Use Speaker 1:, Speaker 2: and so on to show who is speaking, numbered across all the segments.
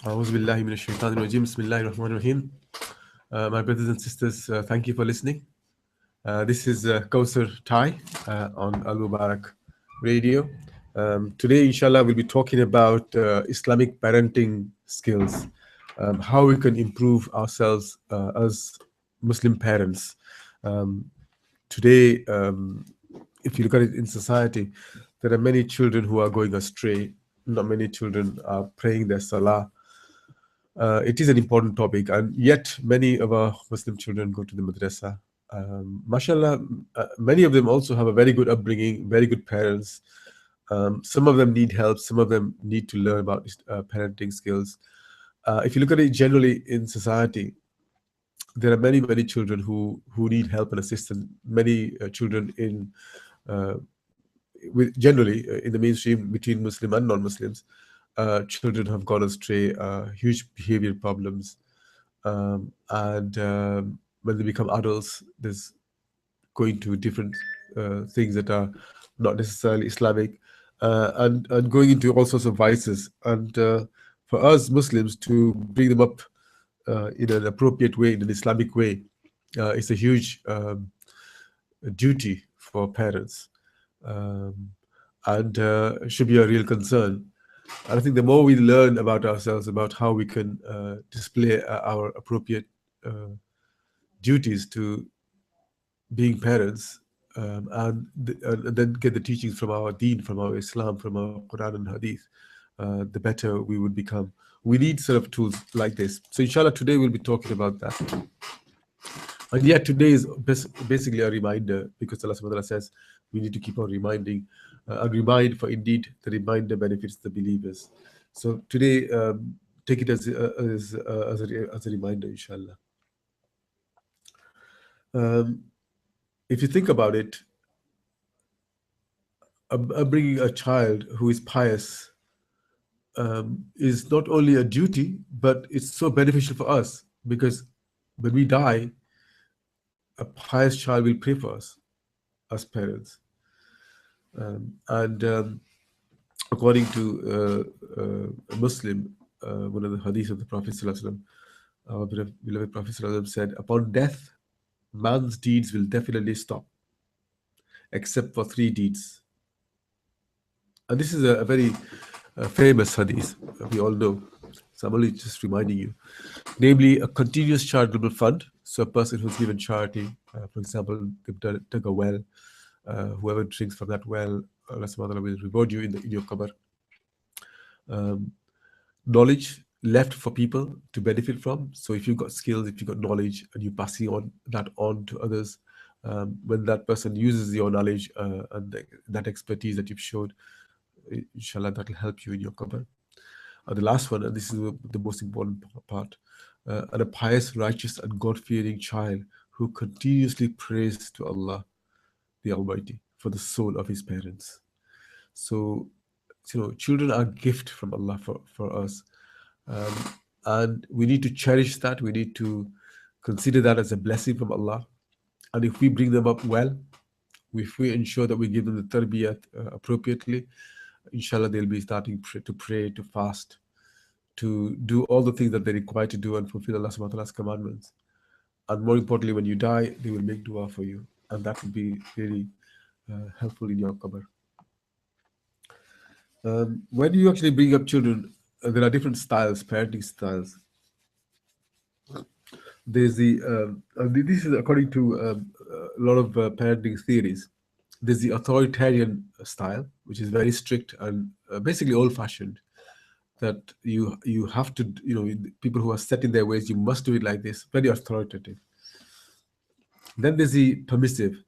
Speaker 1: أعوذ بالله من الشيطان الرجيم. بسم الله الرحمن الرحيم. My brothers and sisters, thank you for listening. This is Kausar Tai on Al Mubarak Radio. Today, inshallah, we'll be talking about Islamic parenting skills, how we can improve ourselves as Muslim parents. Um, Today, if you look at it in society, there are many children who are going astray. Not many children are praying their salah. It is an important topic, and yet many of our Muslim children go to the madrasa. Mashallah, many of them also have a very good upbringing, very good parents. Some of them need help, some of them need to learn about parenting skills. If you look at it generally in society, there are many, many children who need help and assistance. Many children uh, generally in the mainstream between Muslim and non-Muslims, children have gone astray, huge behavior problems, and when they become adults, there's going to different things that are not necessarily Islamic, and going into all sorts of vices. And for us Muslims to bring them up in an appropriate way, in an Islamic way, it's a huge duty for parents, um, and should be a real concern. And I think the more we learn about ourselves, about how we can display our appropriate uh, duties to being parents, and then get the teachings from our Deen, from our Islam, from our Quran and Hadith, the better we would become. We need sort of tools like this. So, inshallah, today we'll be talking about that. And yet, today is basically a reminder, because Allah subhanahu wa ta'ala says we need to keep on reminding and remind, for indeed the reminder benefits the believers. So, today, take it as a reminder, inshallah. Um, if you think about it, bringing a child who is pious is not only a duty, but it's so beneficial for us, because when we die, a pious child will pray for us as parents. And according to a Muslim, one of the hadiths of the Prophet ﷺ, our beloved Prophet ﷺ said, upon death, man's deeds will definitely stop, except for three deeds. And this is a very famous hadith, we all know. So I'm only just reminding you. Namely, a continuous charitable fund. So a person who's given charity, for example, they've dug a well, whoever drinks from that well, Allah subhanahu wa ta'ala will reward you in your qabr. Knowledge left for people to benefit from. So if you've got skills, if you've got knowledge, and you're passing on that on to others, when that person uses your knowledge and that expertise that you've showed, inshallah, that will help you in your qabr. The last one, and this is the most important part, and a pious, righteous, and God-fearing child who continuously prays to Allah, the Almighty, for the soul of his parents. So, children are a gift from Allah for us. And we need to cherish that. We need to consider that as a blessing from Allah. And if we bring them up well, if we ensure that we give them the tarbiyat appropriately, inshallah, they'll be starting to pray, to fast, to do all the things that they're required to do and fulfill Allah subhanahu wa ta'ala's commandments. And more importantly, when you die, they will make dua for you. And that will be really helpful in your qabr. When you actually bring up children, there are different styles, parenting styles. There's this is according to a lot of parenting theories. There's the authoritarian style, which is very strict and basically old-fashioned. That you have to, people who are set in their ways, you must do it like this, very authoritative. Then there's the permissive,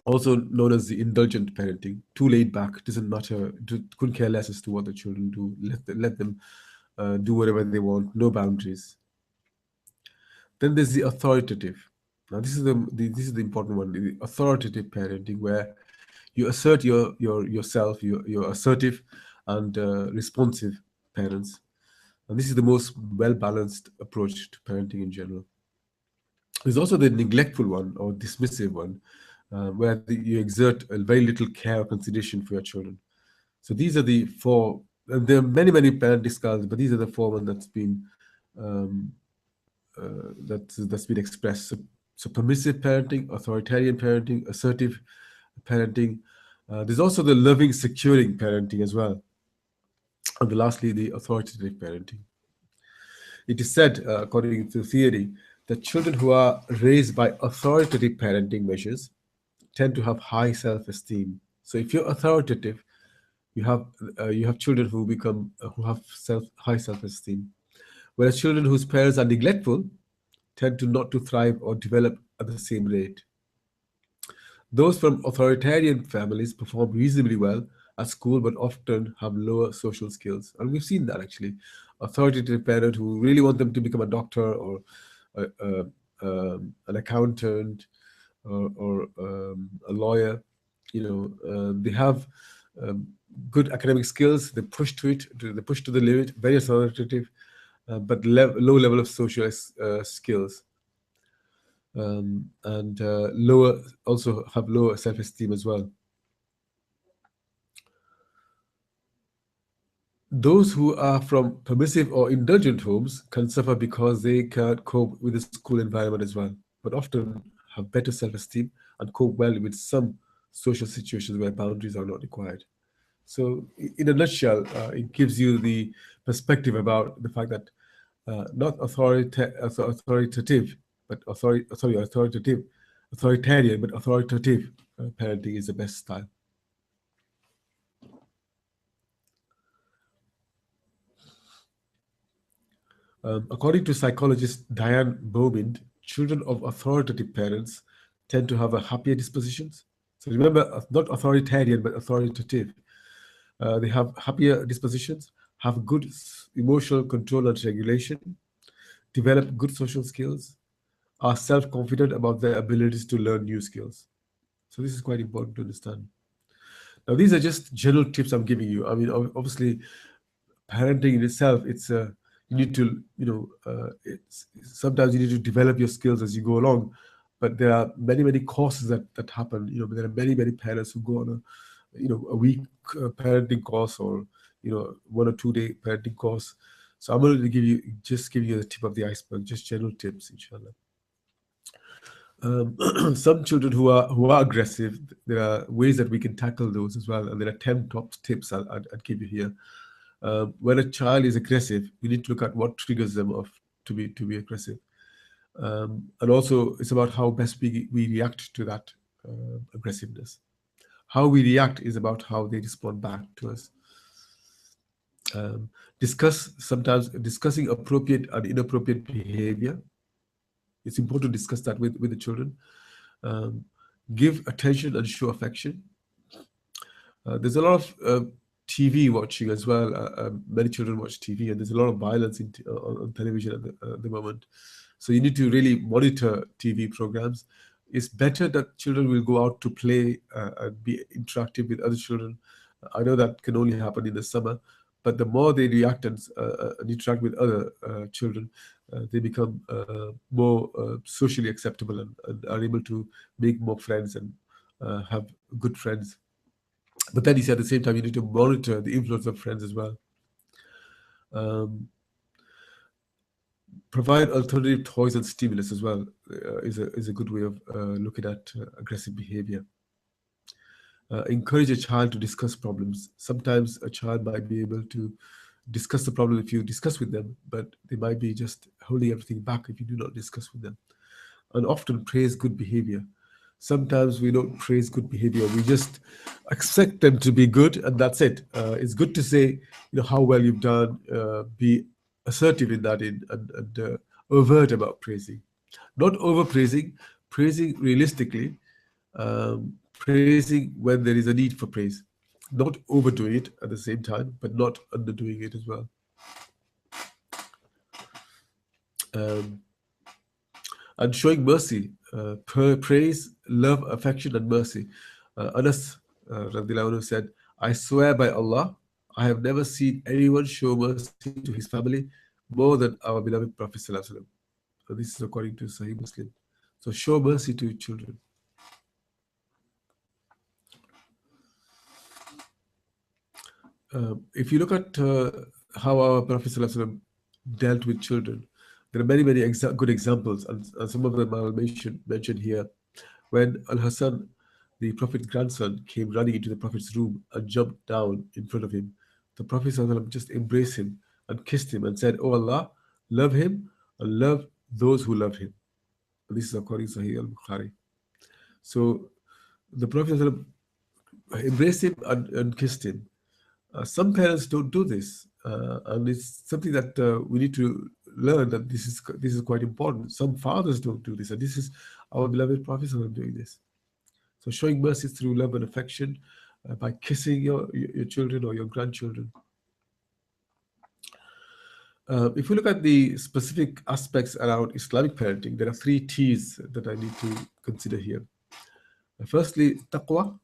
Speaker 1: also known as the indulgent parenting, too laid back, doesn't matter, couldn't care less as to what the children do, let them do whatever they want, no boundaries. Then there's the authoritative. Now this is the important one, the authoritative parenting, where you assert yourself, you're assertive and responsive parents. And this is the most well-balanced approach to parenting in general. There's also the neglectful one or dismissive one, where you exert a very little care or consideration for your children. So these are the four And there are many parenting styles, but these are the four ones um, that's been expressed. So permissive parenting, authoritarian parenting, assertive parenting. There's also the loving, securing parenting as well. And lastly, the authoritative parenting. It is said, according to theory, that children who are raised by authoritative parenting measures tend to have high self-esteem. So if you're authoritative, you have you have children who become who have high self-esteem. Whereas children whose parents are neglectful tend to not to thrive or develop at the same rate. Those from authoritarian families perform reasonably well at school but often have lower social skills. And we've seen that actually. Authoritative parent who really want them to become a doctor or an accountant or a lawyer, they have um, good academic skills. They push to it, they push to the limit, very authoritative, but low level of social skills, and lower also have lower self-esteem as well. Those who are from permissive or indulgent homes can suffer because they can't cope with the school environment as well, but often have better self-esteem and cope well with some social situations where boundaries are not required. So, in a nutshell, it gives you the perspective about the fact that not authoritative, but authoritarian, but authoritative parenting is the best style. According to psychologist Diane Beaumont, children of authoritative parents tend to have a happier dispositions. So remember, not authoritarian, but authoritative. They have happier dispositions, have good emotional control and regulation, develop good social skills, are self-confident about their abilities to learn new skills. So this is quite important to understand. Now, these are just general tips I'm giving you. I mean, obviously, parenting in itself, it's you need to, it's sometimes you need to develop your skills as you go along. But there are many courses that happen. There are many parents who go on a week parenting course, or 1 or 2 day parenting course. So I'm going to give you the tip of the iceberg, just general tips, inshallah. Some children who are aggressive, there are ways that we can tackle those as well, and there are 10 top tips I'd give you here. When a child is aggressive, we need to look at what triggers them to be aggressive, and also it's about how best we react to that aggressiveness. How we react is about how they respond back to us. Um, discussing appropriate and inappropriate behavior. It's important to discuss that with the children. Um, Give attention and show affection. There's a lot of TV watching as well. Many children watch TV, and there's a lot of violence on television at the moment. So you need to really monitor TV programs. It's better that children will go out to play and be interactive with other children. I know that can only happen in the summer, but the more they react and interact with other children, they become more socially acceptable and are able to make more friends and have good friends. But then you see at the same time, you need to monitor the influence of friends as well. Um, Provide alternative toys and stimulus as well is a good way of looking at aggressive behavior. Encourage a child to discuss problems. Sometimes a child might be able to discuss the problem if you discuss with them, but they might be just holding everything back if you do not discuss with them. And often praise good behavior. Sometimes we don't praise good behavior. We just expect them to be good, and that's it. It's good to say, how well you've done. Be assertive in that, and overt about praising, not over praising. Praising realistically, praising when there is a need for praise, not overdoing it at the same time, but not underdoing it as well. Um, and showing mercy, praise, love, affection, and mercy. Anas radiallahu anhu said, I swear by Allah, I have never seen anyone show mercy to his family more than our beloved Prophet Sallallahu Alaihi Wasallam. So this is according to Sahih Muslim. So show mercy to your children. If you look at how our Prophet ﷺ dealt with children, there are many, many good examples, and some of them I'll mention here. When Al Hassan, the Prophet's grandson, came running into the Prophet's room and jumped down in front of him, the Prophet ﷺ just embraced him and kissed him and said, "Oh Allah, love him and love those who love him." And this is according to Sahih al Bukhari. So the Prophet ﷺ embraced him and kissed him. Some parents don't do this, and it's something that we need to learn that this is quite important. Some fathers don't do this, and this is our beloved Prophet ﷺ doing this. So showing mercy through love and affection by kissing your children or your grandchildren. If we look at the specific aspects around Islamic parenting, there are three T's that I need to consider here. Firstly, taqwa,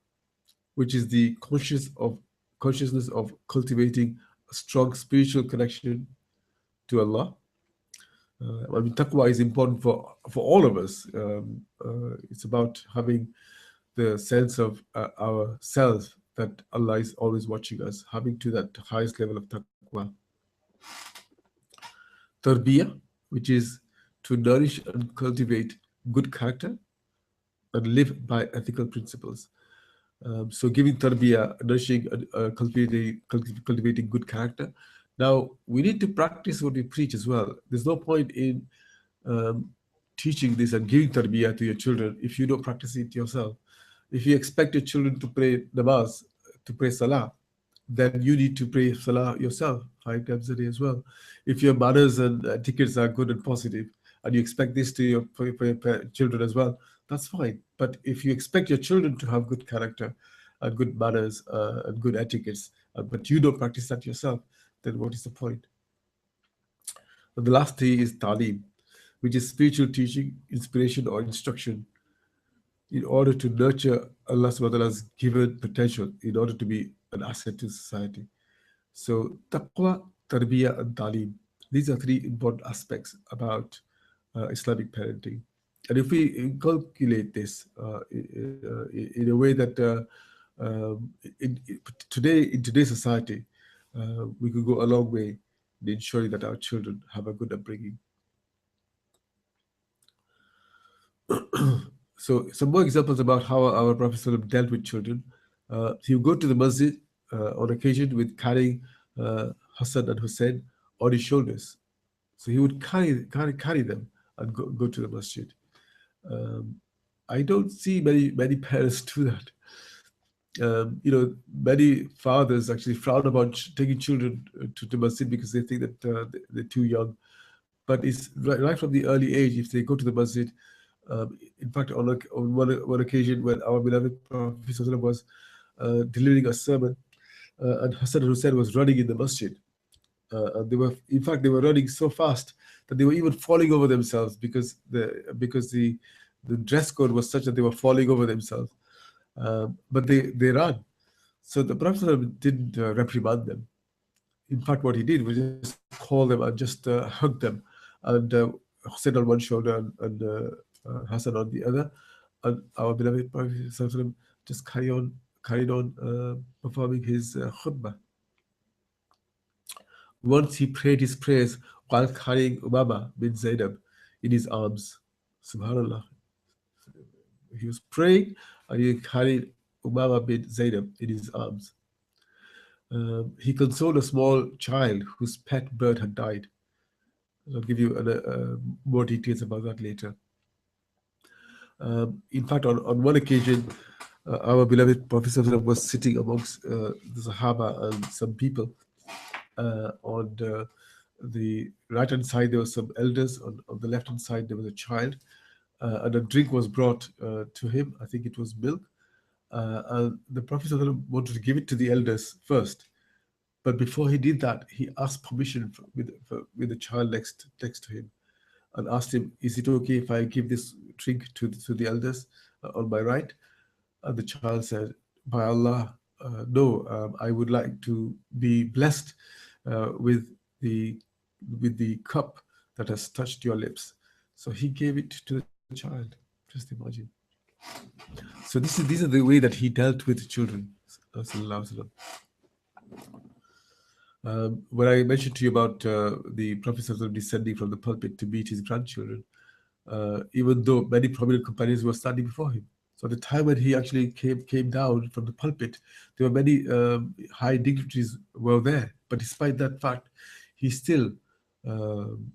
Speaker 1: which is the consciousness of cultivating a strong spiritual connection to Allah. I mean, taqwa is important for all of us. It's about having the sense of ourselves that Allah is always watching us, having to that highest level of taqwa. Tarbiyah, which is to nourish and cultivate good character and live by ethical principles. So giving tarbiyah, nourishing, cultivating good character. Now, we need to practice what we preach as well. There's no point in teaching this and giving tarbiyah to your children if you don't practice it yourself. If you expect your children to pray namaz, to pray salah, then you need to pray salah yourself 5 times a day as well. If your manners and etiquettes are good and positive, and you expect this to for your children as well, that's fine. But if you expect your children to have good character and good manners and good etiquettes, but you don't practice that yourself, then what is the point? And the last thing is ta'lim, which is spiritual teaching, inspiration, or instruction in order to nurture Allah subhanahu wa ta'ala's given potential in order to be an asset to society. So taqwa, tarbiyah, and ta'lim. These are three important aspects about Islamic parenting. And if we inculcate this in a way that in today's society, we could go a long way in ensuring that our children have a good upbringing. So some more examples about how our Prophet ﷺ dealt with children. He would go to the masjid on occasion with carrying Hassan and Hussein on his shoulders. So he would carry them and go to the masjid. I don't see many parents do that. Many fathers actually frown about taking children to the masjid because they think that they're too young. But it's right from the early age, if they go to the masjid. In fact, on one occasion when our beloved Prophet was delivering a sermon, and Hassan and Hussein was running in the masjid. And they were running so fast that they were even falling over themselves because the dress code was such that they were falling over themselves. But they ran. So the Prophet didn't reprimand them. In fact, what he did was just call them and just hug them, and Hussein on one shoulder and Hassan on the other, and our beloved Prophet just carried on performing his khutbah. Once he prayed his prayers while carrying Umama bin Zainab in his arms. Subhanallah. He was praying and he carried Umama bin Zainab in his arms. He consoled a small child whose pet bird had died. I'll give you more details about that later. In fact, on one occasion, our beloved Prophet was sitting amongst the Sahaba and some people. On the right-hand side, there were some elders. On the left-hand side, there was a child. And a drink was brought to him. I think it was milk. And the Prophet wanted to give it to the elders first. But before he did that, he asked permission with the child next to him, and asked him, "Is it okay if I give this drink to the elders on my right?" And the child said, "By Allah, no. I would like to be blessed with the cup that has touched your lips." So he gave it to the child. Just imagine. So these are the way that he dealt with children. When I mentioned to you about the Prophet descending from the pulpit to meet his grandchildren, even though many prominent companions were standing before him. So at the time when he actually came down from the pulpit, there were many high dignitaries were there. But despite that fact, he still um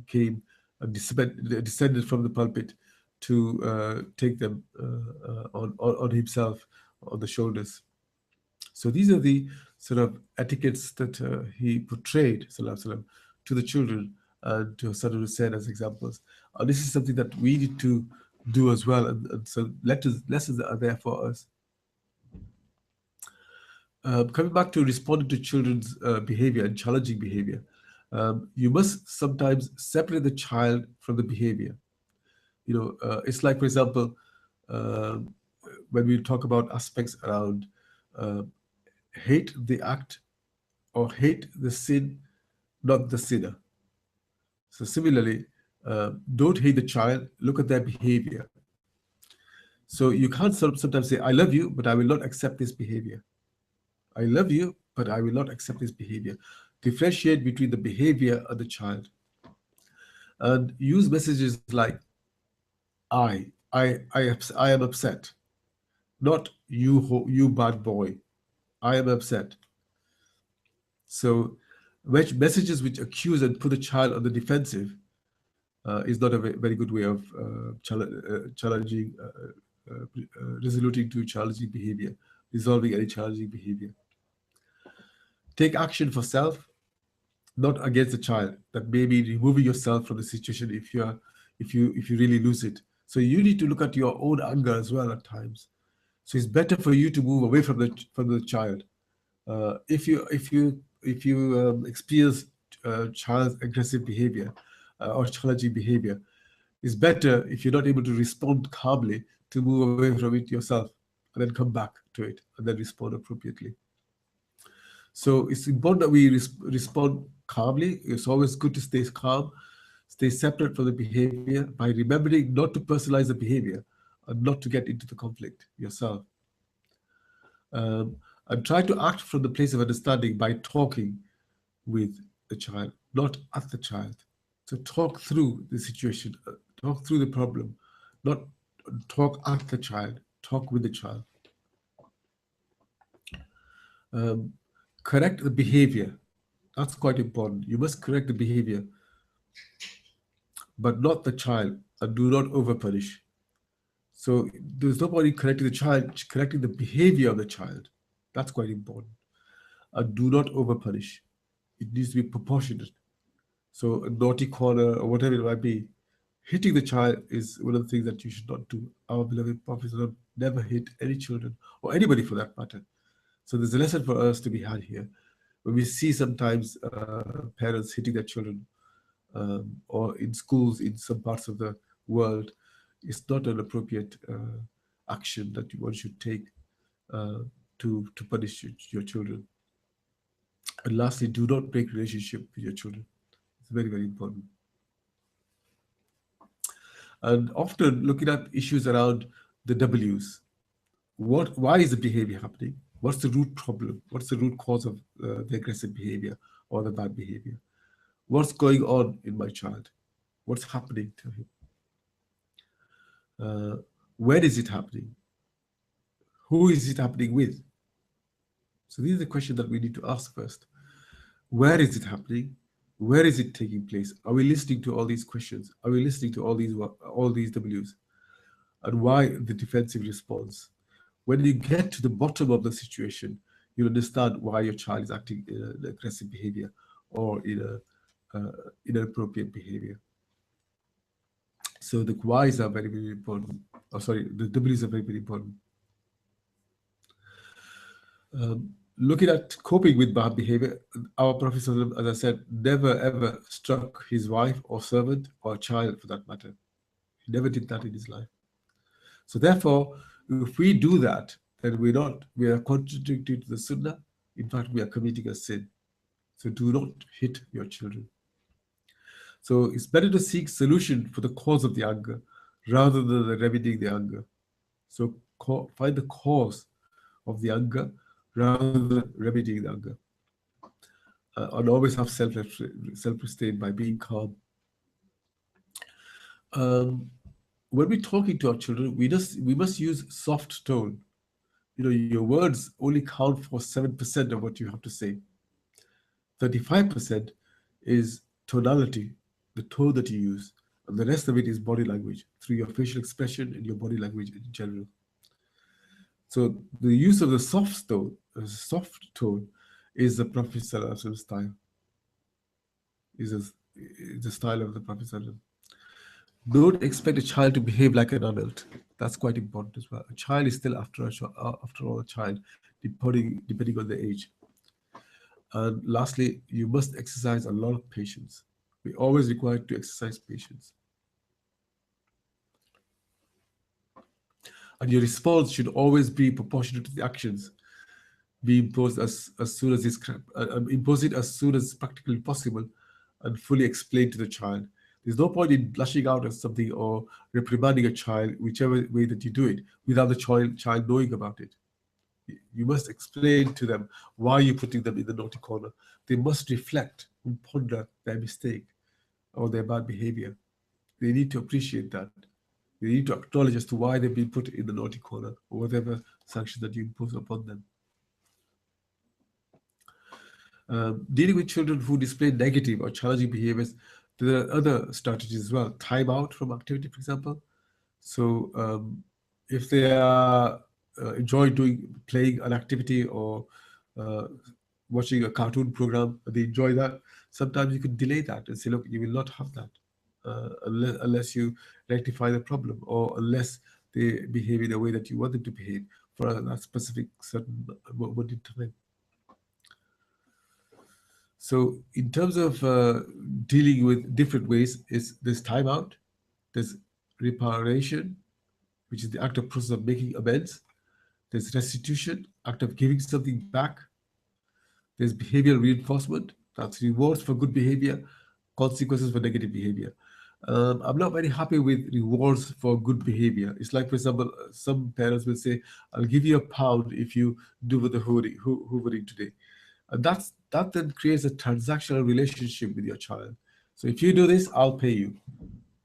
Speaker 1: came and descended from the pulpit to take them on himself, on the shoulders. So these are the sort of etiquettes that he portrayed, Sallallahu Alaihi Wasallam, to the children and to Saddam Hussein as examples. This is something that we need to do as well. And so lessons that are there for us. Coming back to responding to children's behavior and challenging behavior, you must sometimes separate the child from the behavior. It's like, for example, um when we talk about aspects around uh, hate the act or hate the sin, not the sinner. So similarly, don't hate the child, look at their behavior. So you can't sometimes say, I love you, but I will not accept this behavior. I love you, but I will not accept this behavior. Differentiate between the behavior and the child. And use messages like, I am upset, not you bad boy. I am upset. So which messages which accuse and put the child on the defensive is not a very good way of challenging, resoluting to challenging behavior, resolving any challenging behavior. Take action for self, not against the child. That may be removing yourself from the situation if you really lose it. So you need to look at your own anger as well at times. So it's better for you to move away from the child. If you experience child's aggressive behavior or challenging behavior, it's better if you're not able to respond calmly to move away from it yourself and then come back to it and then respond appropriately. So it's important that we respond calmly. It's always good to stay calm, stay separate from the behavior by remembering not to personalize the behavior and not to get into the conflict yourself. And try to act from the place of understanding by talking with the child, not at the child. So talk through the situation, talk through the problem, not talk at the child, talk with the child. Um, Correct the behavior. That's quite important. You must correct the behavior, but not the child, and do not overpunish. So there's no point in correcting the child, correcting the behavior of the child. That's quite important. And do not overpunish. It needs to be proportionate. So a naughty corner or whatever it might be, hitting the child is one of the things that you should not do. Our beloved Prophet never hit any children or anybody for that matter. So there's a lesson for us to be had here. When we see sometimes parents hitting their children or in schools in some parts of the world, it's not an appropriate action that one should take uh, to punish your children. And lastly, do not break relationship with your children. It's very, very important. And often looking at issues around the W's. Why is the behavior happening? What's the root problem? What's the root cause of the aggressive behavior or the bad behavior? What's going on in my child? What's happening to him? Where is it happening? Who is it happening with? So these are the questions that we need to ask first. Where is it happening? Where is it taking place? Are we listening to all these questions? Are we listening to all these W's? And why the defensive response? When you get to the bottom of the situation, you understand why your child is acting in an aggressive behavior or in inappropriate behavior. So the whys are very, very important. Oh, sorry, the W's are very, very important. Looking at coping with bad behavior, our Prophet, as I said, never ever struck his wife or servant or child for that matter. He never did that in his life. So therefore, if we do that, then we are contradicting to the Sunnah. In fact, we are committing a sin. So do not hit your children. So it's better to seek solution for the cause of the anger rather than remedying the anger. So find the cause of the anger rather than remedying the anger. and always have self-restraint by being calm. Um, when we're talking to our children, we must use soft tone. Your words only count for 7% of what you have to say. 35% is tonality, the tone that you use, and the rest of it is body language through your facial expression and your body language in general. So the use of the soft tone is the Prophet Sallallahu Alaihi Wasallam style, is the style of the Prophet Sallallahu Alaihi Wasallam. Don't expect a child to behave like an adult. That's quite important as well. A child is still, after all, a child, depending on the age. And lastly, you must exercise a lot of patience. We always required to exercise patience. And your response should always be proportionate to the actions. Be imposed as soon as impose it as soon as practically possible, and fully explain to the child. There's no point in lashing out at something or reprimanding a child, whichever way that you do it, without the child knowing about it. You must explain to them why you're putting them in the naughty corner. They must reflect and ponder their mistake or their bad behavior. They need to appreciate that. They need to acknowledge as to why they've been put in the naughty corner or whatever sanction that you impose upon them. Dealing with children who display negative or challenging behaviors, there are other strategies as well. Time out from activity, for example. So if they are enjoy playing an activity or uh, watching a cartoon program, they enjoy that. Sometimes you could delay that and say, look, you will not have that unless you rectify the problem or unless they behave in a way that you want them to behave for a specific certain moment in time. So in terms of dealing with different ways, is there's timeout, there's reparation, which is the active process of making amends. There's restitution, act of giving something back. There's behavioral reinforcement, that's rewards for good behavior, consequences for negative behavior. I'm not very happy with rewards for good behavior. It's like, for example, some parents will say, I'll give you £1 if you do the hoovering today. And that then creates a transactional relationship with your child. So if you do this, I'll pay you.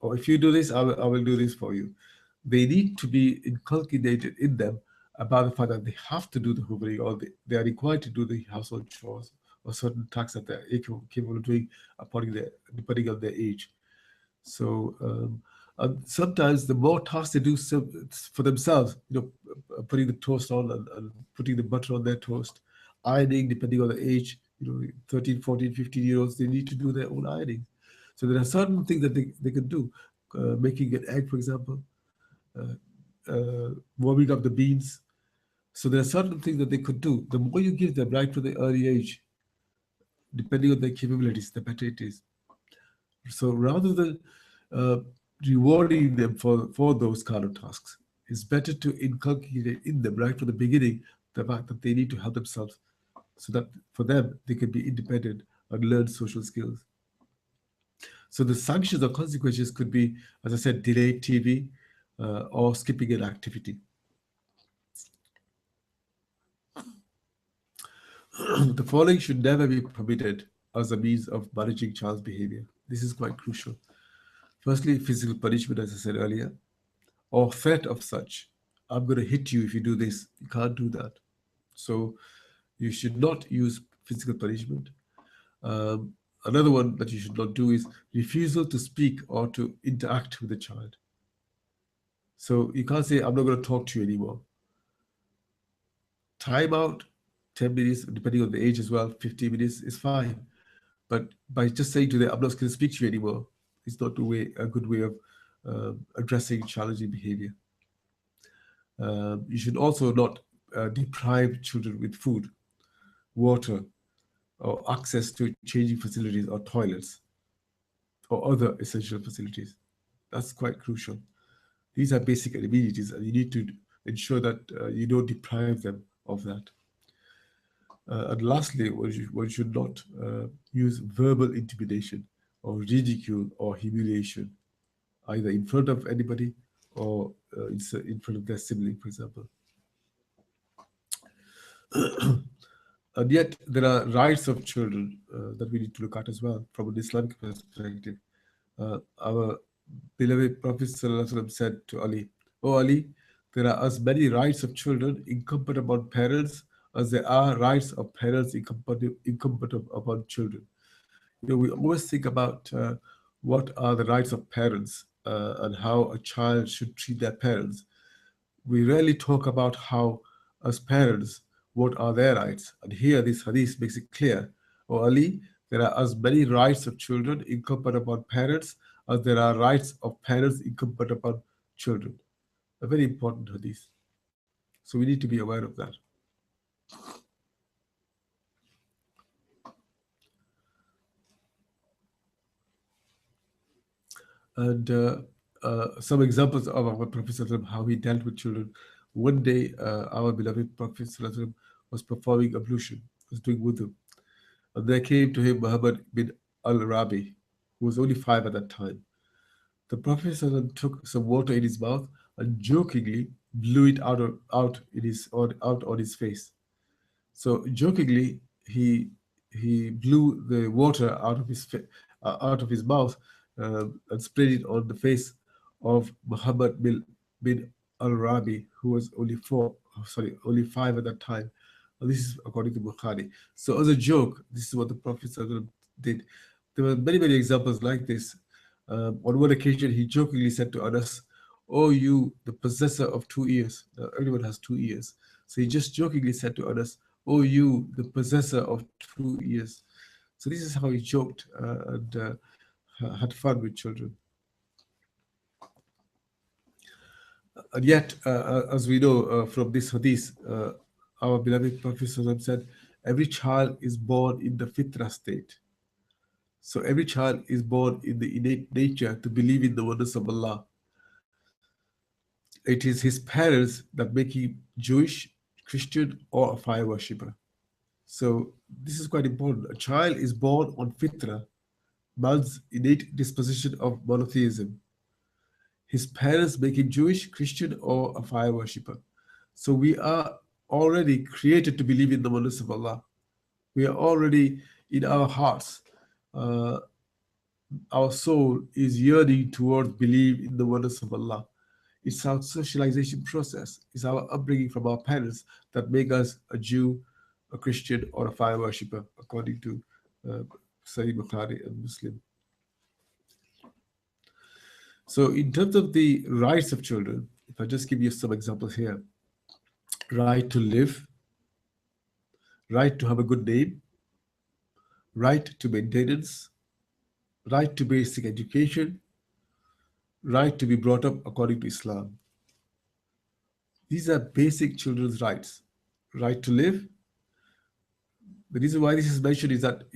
Speaker 1: Or if you do this, I will do this for you. They need to be inculcated in them about the fact that they have to do the hoovering or they are required to do the household chores or certain tasks that they're capable of doing depending on their age. So and sometimes the more tasks they do for themselves, putting the toast on and putting the butter on their toast, ironing, depending on the age, 13, 14, 15 year olds, they need to do their own ironing. So there are certain things that they can do. Making an egg, for example, warming up the beans. So there are certain things that they could do. The more you give them right from the early age, depending on their capabilities, the better it is. So rather than uh, rewarding them for those kind of tasks, it's better to inculcate in them right from the beginning the fact that they need to help themselves so that for them they can be independent and learn social skills. So the sanctions or consequences could be, as I said, delayed TV or skipping an activity. The following should never be permitted as a means of managing child's behavior. This is quite crucial. Firstly, physical punishment, as I said earlier, or threat of such. I'm going to hit you if you do this. You can't do that. So you should not use physical punishment. Another one that you should not do is refusal to speak or to interact with the child. So you can't say, I'm not going to talk to you anymore. Time out, 10 minutes, depending on the age as well, 15 minutes is fine. But by just saying to them, I'm not going to speak to you anymore, it's not a good way of addressing challenging behavior. You should also not deprive children with food, water, or access to changing facilities or toilets or other essential facilities. That's quite crucial. These are basic amenities, and you need to ensure that you don't deprive them of that. And lastly, one should not use verbal intimidation or ridicule or humiliation, either in front of anybody or in front of their sibling, for example. And yet, there are rights of children that we need to look at as well from an Islamic perspective. Our beloved Prophet ﷺ said to Ali, "O Ali, there are as many rights of children incumbent upon parents as there are rights of parents incumbent upon children." We always think about what are the rights of parents and how a child should treat their parents. We rarely talk about how, as parents, what are their rights. And here, this hadith makes it clear. O Ali, there are as many rights of children incumbent upon parents as there are rights of parents incumbent upon children. A very important hadith. So we need to be aware of that. And some examples of our Prophet ﷺ, how he dealt with children. One day, our beloved Prophet ﷺ was performing ablution, was doing wudu. And there came to him Muhammad bin al-Rabi, who was only 5 at that time. The Prophet ﷺ took some water in his mouth and jokingly blew it out on his face. So jokingly, he blew the water out of his mouth and sprayed it on the face of Muhammad bin al-Rabi, who was only 5 at that time. And this is according to Bukhari. So as a joke, this is what the Prophet ﷺ did. There were many, many examples like this. On one occasion, he jokingly said to Anas, "Oh, you, the possessor of 2 ears." Now, everyone has 2 ears. So he just jokingly said to Anas, "Oh, you, the possessor of 2 ears." So this is how he joked and had fun with children. And yet, as we know from this hadith, our beloved Prophet ﷺ said, every child is born in the fitra state. So every child is born in the innate nature to believe in the oneness of Allah. It is his parents that make him Jewish, Christian, or a fire worshipper. So this is quite important. A child is born on fitra, man's innate disposition of monotheism. His parents make him Jewish, Christian, or a fire worshipper. So we are already created to believe in the oneness of Allah. We are already in our hearts. Uh, our soul is yearning towards belief in the oneness of Allah. It's our socialization process. It's our upbringing from our parents that make us a Jew, a Christian, or a fire worshipper, according to uh, Sahih Bukhari and Muslim. So, in terms of the rights of children, if I just give you some examples here: right to live, right to have a good name, right to maintenance, right to basic education, right to be brought up according to Islam. These are basic children's rights. Right to live. The reason why this is mentioned is that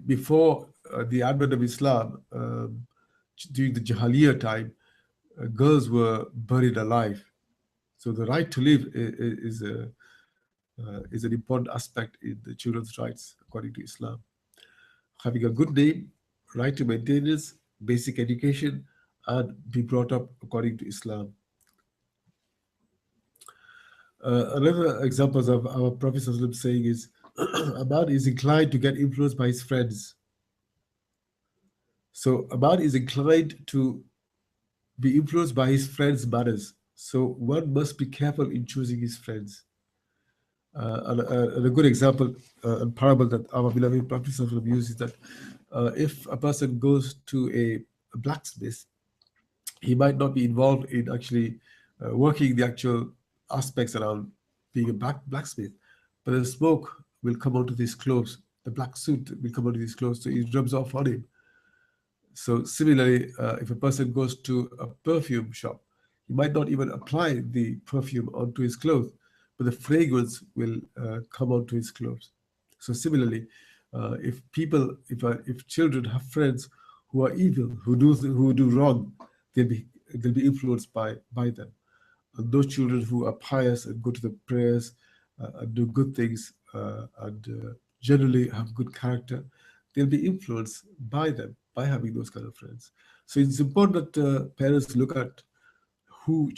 Speaker 1: before the advent of Islam, during the Jahiliyyah time, girls were buried alive. So the right to live is an important aspect in the children's rights according to Islam. Having a good name, right to maintenance, basic education, and be brought up according to Islam. Another examples of our Prophet ﷺ saying is, a man is inclined to get influenced by his friends. So a man is inclined to be influenced by his friends' manners. So one must be careful in choosing his friends. And a good example and parable that our beloved Prophet ﷺ used is that if a person goes to a blacksmith, he might not be involved in actually working the actual aspects around being a blacksmith, but the smoke will come onto his clothes, the black suit will come onto his clothes, so it rubs off on him. So similarly, if a person goes to a perfume shop, he might not even apply the perfume onto his clothes, but the fragrance will come onto his clothes. So similarly, if children have friends who are evil, who do wrong, they'll be influenced by them. And those children who are pious and go to the prayers and do good things and generally have good character, they'll be influenced by them, by having those kind of friends. So it's important that parents look at who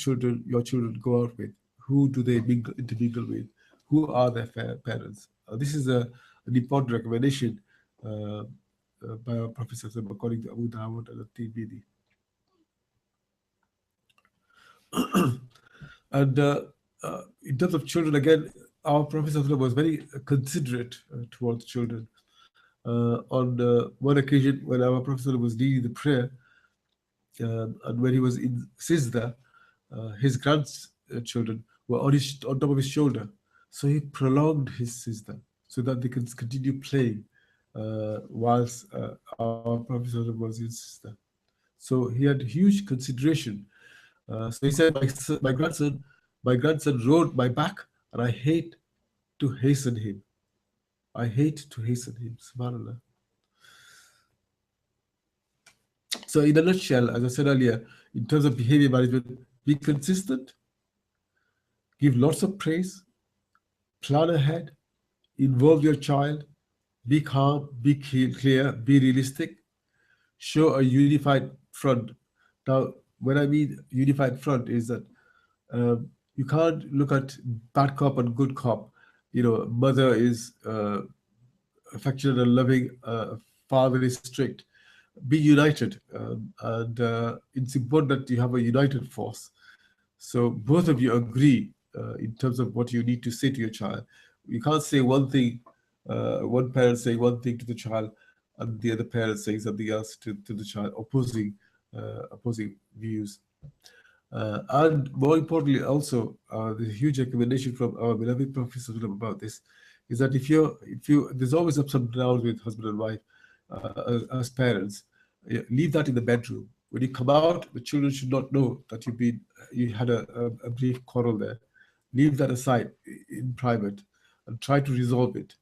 Speaker 1: your children go out with, who do they intermingle with, who are their parents. This is an important recommendation uh, by our Prophet according to Abu Dawud and At-Tirmidhi. And in terms of children, again, our Prophet was very considerate towards children. On one occasion, when our Prophet was leading the prayer, and when he was in Sizda, his grandchildren were on top of his shoulder. So he prolonged his Sizda so that they can continue playing whilst our Prophet was in Sizda. So he had huge consideration. So he said, my grandson rode my back, and I hate to hasten him. I hate to hasten him. Subhanallah. So in a nutshell, as I said earlier, in terms of behavior management, be consistent, give lots of praise, plan ahead, involve your child, be calm, be clear, be realistic, show a unified front. Now, when I mean unified front is that you can't look at bad cop and good cop. Mother is affectionate and loving, father is strict. Be united, and it's important that you have a united force. So both of you agree in terms of what you need to say to your child. You can't say one thing, one parent saying one thing to the child, and the other parent saying something else to the child, opposing views. And more importantly, also, the huge recommendation from our beloved Prophet Sallallahu about this is that if you, there's always ups and downs with husband and wife, as parents, leave that in the bedroom. When you come out, the children should not know that you had a brief quarrel there. Leave that aside in private, and try to resolve it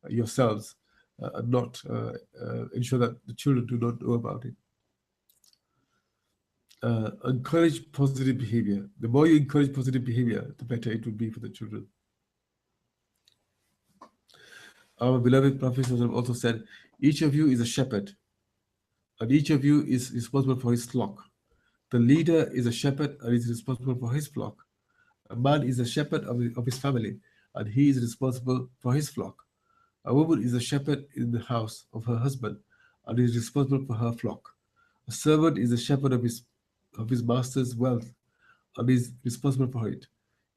Speaker 1: yourselves, and not ensure that the children do not know about it. Encourage positive behavior. The more you encourage positive behavior, the better it will be for the children. Our beloved Prophet also said, each of you is a shepherd, and each of you is responsible for his flock. The leader is a shepherd and is responsible for his flock. A man is a shepherd of his family, and he is responsible for his flock. A woman is a shepherd in the house of her husband, and is responsible for her flock. A servant is a shepherd of his master's wealth, and is responsible for it.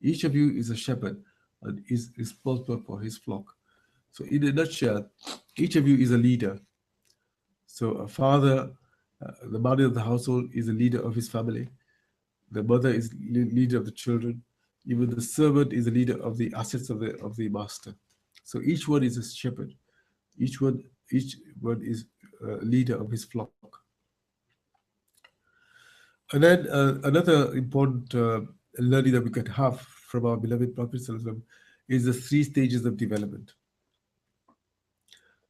Speaker 1: Each of you is a shepherd and is responsible for his flock. So, in a nutshell, each of you is a leader. So, a father, the man of the household, is a leader of his family. The mother is leader of the children. Even the servant is a leader of the assets of the master. So each one is a shepherd. Each one is a leader of his flock. And then another important learning that we can have from our beloved Prophet ﷺ is the 3 stages of development.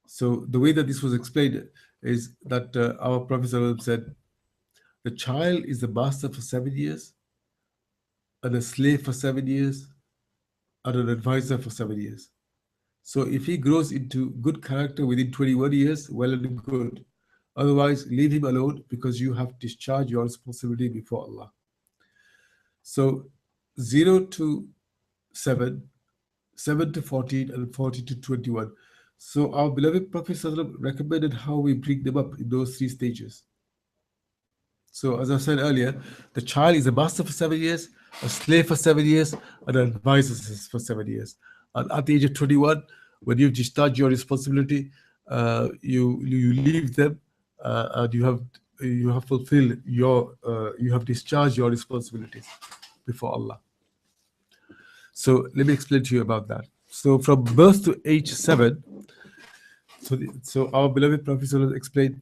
Speaker 1: So the way that this was explained is that our Prophet ﷺ said, the child is the master for 7 years, and a slave for 7 years, and an advisor for 7 years. So if he grows into good character within 21 years, well and good. Otherwise, leave him alone, because you have discharged your responsibility before Allah. So 0 to 7, 7 to 14, and 14 to 21. So our beloved Prophet ﷺ recommended how we bring them up in those 3 stages. So as I said earlier, the child is a master for 7 years, a slave for 7 years, and an advisor for 7 years. And at the age of 21, when you've discharged your responsibility, you leave them, and you have fulfilled you have discharged your responsibilities before Allah. So let me explain to you about that. So from birth to age 7, so our beloved Prophet explained,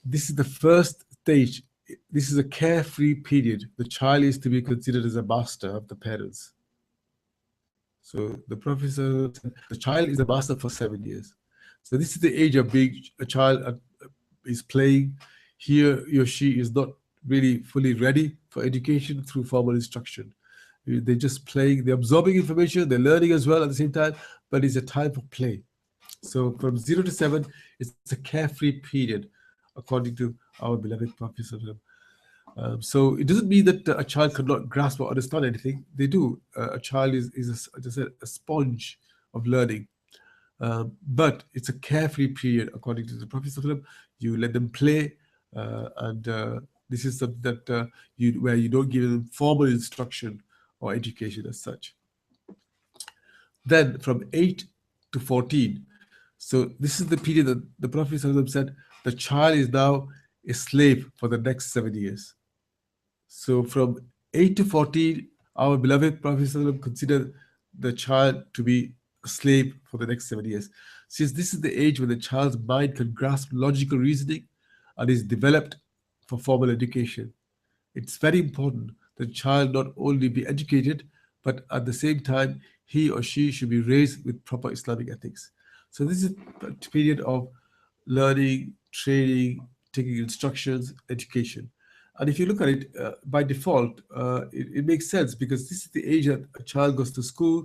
Speaker 1: this is the first stage. This is a carefree period. The child is to be considered as a master of the parents. So the Prophet said, the child is a master for 7 years. So this is the age of being a child is playing. Here, he or she is not really fully ready for education through formal instruction. They're just playing, they're absorbing information, they're learning as well at the same time, but it's a time for play. So from 0 to 7, it's a carefree period, according to our beloved Prophet. So it doesn't mean that a child cannot grasp or understand anything. They do. A child is as I said, a sponge of learning. But it's a carefree period, according to the Prophet ﷺ. You let them play, and this is something that where you don't give them formal instruction or education as such. Then from 8 to 14, so this is the period that the Prophet ﷺ said the child is now a slave for the next 7 years. So from 8 to 14, our beloved Prophet ﷺ considered the child to be a slave for the next 7 years. Since this is the age when the child's mind can grasp logical reasoning and is developed for formal education, it's very important that the child not only be educated, but at the same time, he or she should be raised with proper Islamic ethics. So this is a period of learning, training, taking instructions, education. And if you look at it by default, it makes sense because this is the age that a child goes to school.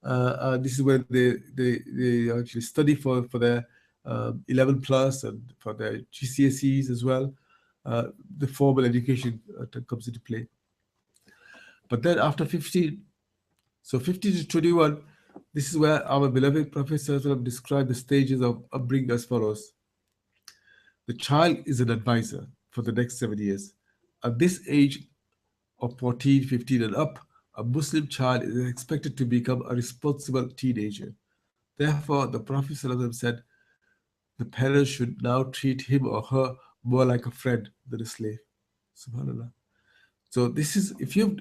Speaker 1: And this is where they actually study for their 11 plus and for their GCSEs as well. The formal education comes into play. But then after 15, so 15 to 21, this is where our beloved Prophet ﷺ described the stages of upbringing as follows. The child is an advisor for the next 7 years. At this age of 14, 15 and up, a Muslim child is expected to become a responsible teenager. Therefore, the Prophet ﷺ said, the parents should now treat him or her more like a friend than a slave. Subhanallah. So this is, if you've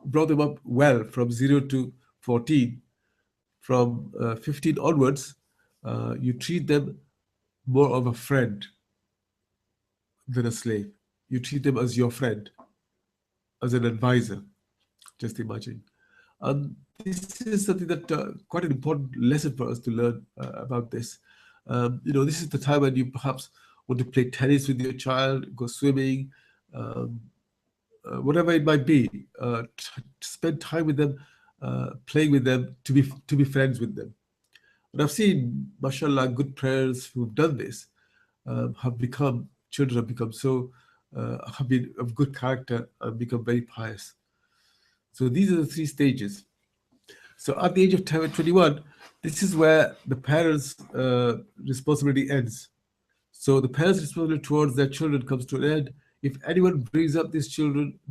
Speaker 1: brought them up well from 0 to 14, from 15 onwards, you treat them more of a friend than a slave. You treat them as your friend, as an advisor. Just imagine. And this is something that quite an important lesson for us to learn about this. This is the time when you perhaps want to play tennis with your child, go swimming, whatever it might be. Spend time with them, playing with them, to be friends with them. And I've seen, mashallah, good parents who've done this children have become have been of good character and become very pious. So these are the 3 stages. So at the age of 21, this is where the parents' responsibility ends. So the parents' responsibility towards their children comes to an end. If anyone brings up their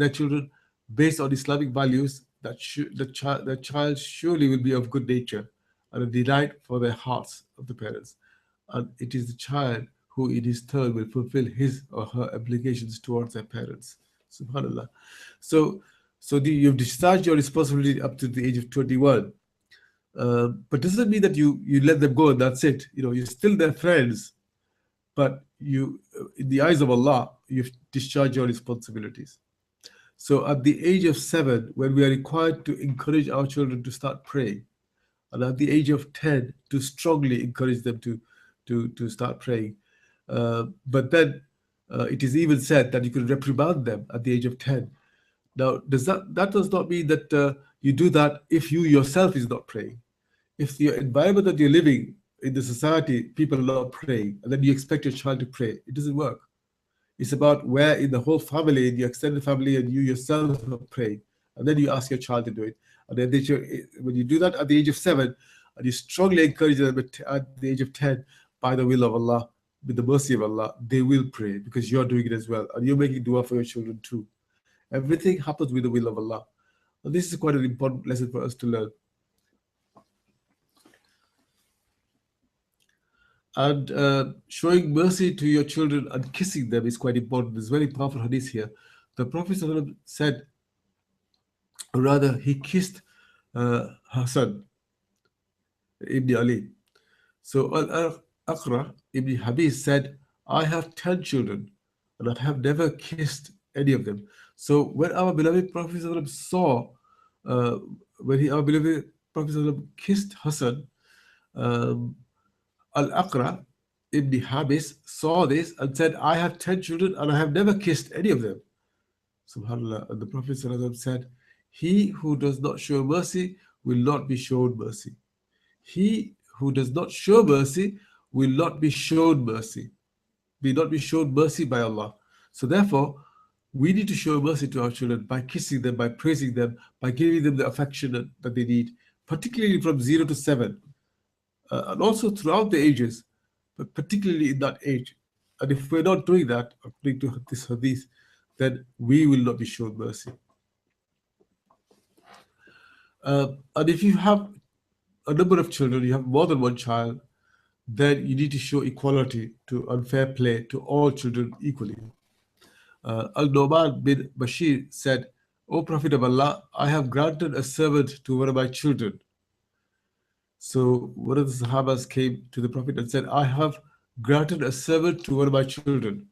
Speaker 1: children based on Islamic values, the child surely will be of good nature and a delight for the hearts of the parents. And it is the child who in his turn will fulfill his or her obligations towards their parents. Subhanallah. So you've discharged your responsibility up to the age of 21. But doesn't mean that you let them go and that's it. You're still their friends. But in the eyes of Allah, you've discharged your responsibilities. So at the age of 7, when we are required to encourage our children to start praying, and at the age of 10, to strongly encourage them to start praying. But then it is even said that you can reprimand them at the age of 10. Now, that does not mean that you do that if you yourself is not praying. If the environment that you're living in the society, people are not praying, and then you expect your child to pray, it doesn't work. It's about where in the whole family, in your extended family, and you yourself are praying, and then you ask your child to do it. And then when you do that at the age of 7, and you strongly encourage them at the age of 10, by the will of Allah, with the mercy of Allah, they will pray because you're doing it as well, and you're making dua for your children too. Everything happens with the will of Allah. And this is quite an important lesson for us to learn. And showing mercy to your children and kissing them is quite important. There's very powerful hadith here. The Prophet ﷺ said, or rather, he kissed Hassan ibn Ali. So Al-Aqra ibn Habib said, I have 10 children and I have never kissed any of them. So when our beloved Prophet ﷺ saw, our beloved Prophet ﷺ kissed Hassan, Al-Aqra ibn Habis saw this and said, I have 10 children and I have never kissed any of them. SubhanAllah. And the Prophet ﷺ said, he who does not show mercy will not be shown mercy. He who does not show mercy will not be shown mercy. Will not be shown mercy by Allah. So therefore, we need to show mercy to our children by kissing them, by praising them, by giving them the affection that they need, particularly from 0 to 7. and also throughout the ages, but particularly in that age. And if we're not doing that, according to this hadith, then we will not be shown mercy. And if you have a number of children, you have more than one child, then you need to show equality to unfair play to all children equally. Al-Noman bin Bashir said, O Prophet of Allah, I have granted a servant to one of my children. So one of the Sahabas came to the Prophet and said, I have granted a servant to one of my children.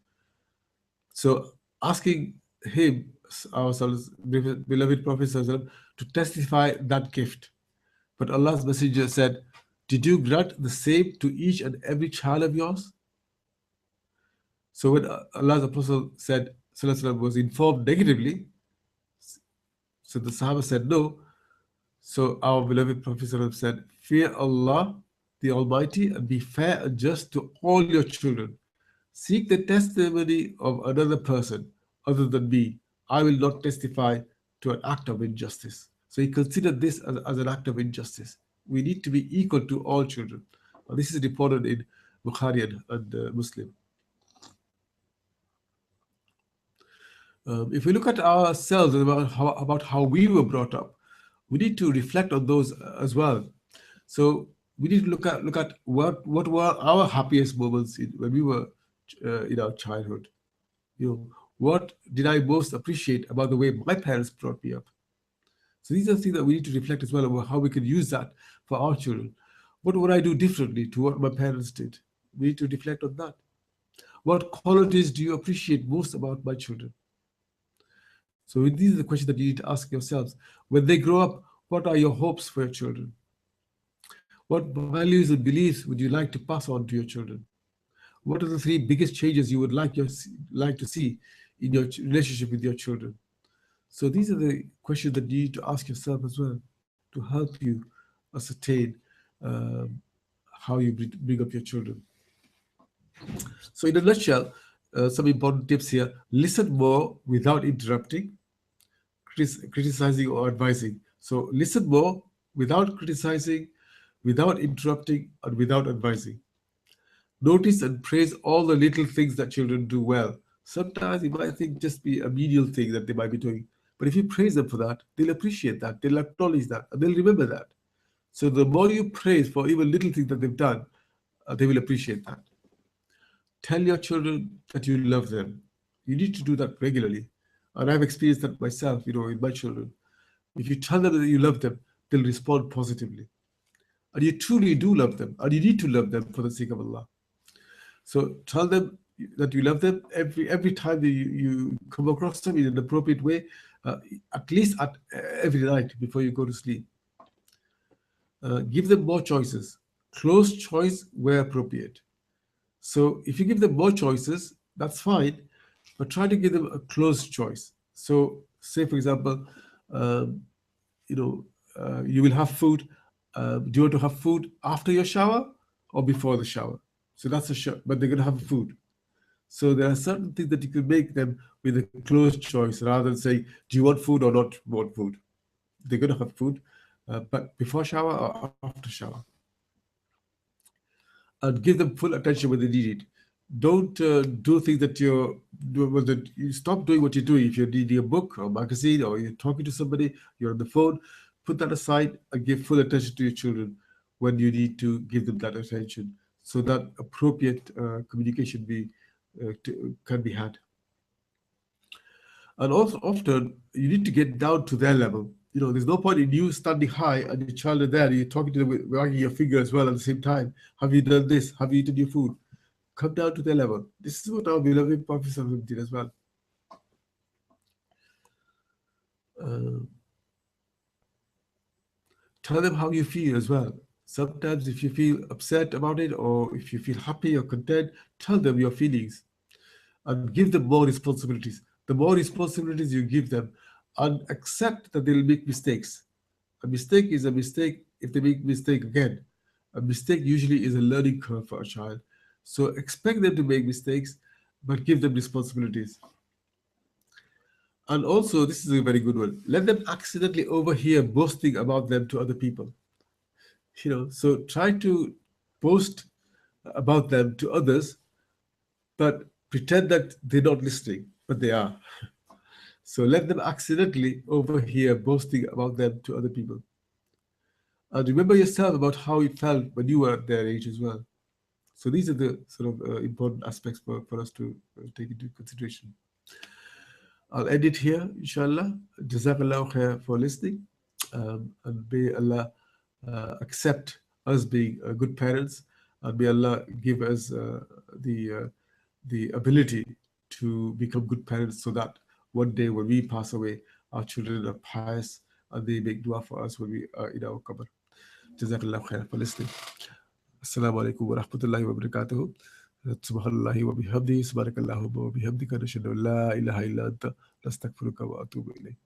Speaker 1: So asking him, our beloved Prophet to testify that gift. But Allah's Messenger said, did you grant the same to each and every child of yours? So when Allah's Apostle said, Sallallahu was informed negatively, so the Sahaba said no. So our beloved Prophet ﷺ said, fear Allah, the Almighty, and be fair and just to all your children. Seek the testimony of another person other than me. I will not testify to an act of injustice. So he considered this as an act of injustice. We need to be equal to all children. Now, this is reported in Bukhari and Muslim. If we look at ourselves and about how we were brought up, we need to reflect on those as well. So we need to look at what were our happiest moments when we were in our childhood. What did I most appreciate about the way my parents brought me up? So these are things that we need to reflect as well about how we can use that for our children. What would I do differently to what my parents did? We need to reflect on that. What qualities do you appreciate most about my children? So these are the questions that you need to ask yourselves. When they grow up, what are your hopes for your children? What values and beliefs would you like to pass on to your children? What are the three biggest changes you would like to see in your relationship with your children? So these are the questions that you need to ask yourself as well to help you ascertain how you bring up your children. So in a nutshell, some important tips here. Listen more without interrupting, criticizing or advising. So listen more without criticizing, without interrupting, and without advising. Notice and praise all the little things that children do well. Sometimes you might think just be a menial thing that they might be doing. But if you praise them for that, they'll appreciate that, they'll acknowledge that, and they'll remember that. So the more you praise for even little things that they've done, they will appreciate that. Tell your children that you love them. You need to do that regularly. And I've experienced that myself, with my children. If you tell them that you love them, they'll respond positively. And you truly do love them, and you need to love them for the sake of Allah. So tell them that you love them every time that you come across them in an appropriate way, at least every night before you go to sleep. Give them more choices. Close choice where appropriate. So if you give them more choices, that's fine, but try to give them a close choice. So say, for example, you will have food. Do you want to have food after your shower or before the shower? So that's but they're going to have food. So there are certain things that you can make them with a close choice rather than say, do you want food or not want food? They're going to have food, but before shower or after shower. And give them full attention when they need it. Don't do things that you stop doing what you're doing. If you're reading a book or a magazine or you're talking to somebody, you're on the phone, put that aside and give full attention to your children when you need to give them that attention, so that appropriate communication can be had. And also often you need to get down to their level. There's no point in you standing high and your child is there, you're talking to them, wagging your finger as well at the same time. Have you done this? Have you eaten your food? Come down to their level. This is what our beloved Prophet did as well. Tell them how you feel as well. Sometimes if you feel upset about it or if you feel happy or content, tell them your feelings and give them more responsibilities. The more responsibilities you give them, and accept that they'll make mistakes. A mistake is a mistake if they make mistake again. A mistake usually is a learning curve for a child. So expect them to make mistakes, but give them responsibilities. And also, this is a very good one. Let them accidentally overhear boasting about them to other people. So try to boast about them to others, but pretend that they're not listening, but they are. So let them accidentally overhear boasting about them to other people. And remember yourself about how you felt when you were at their age as well. So these are the sort of important aspects for us to take into consideration. I'll end it here, inshallah. Jazakallah khair for listening. And may Allah accept us being good parents, and may Allah give us the ability to become good parents, so that one day when we pass away, our children are pious and they make dua for us when we are in our qabr. Jazakallah khair for listening. Assalamu alaikum wa rahmatullahi wa barakatuhu. Subhanallahi wa bihamdihi, subhanakallahumma wa bihamdika, nashhadu an la ilaha illa anta, nastaghfiruka wa atubu ilayk.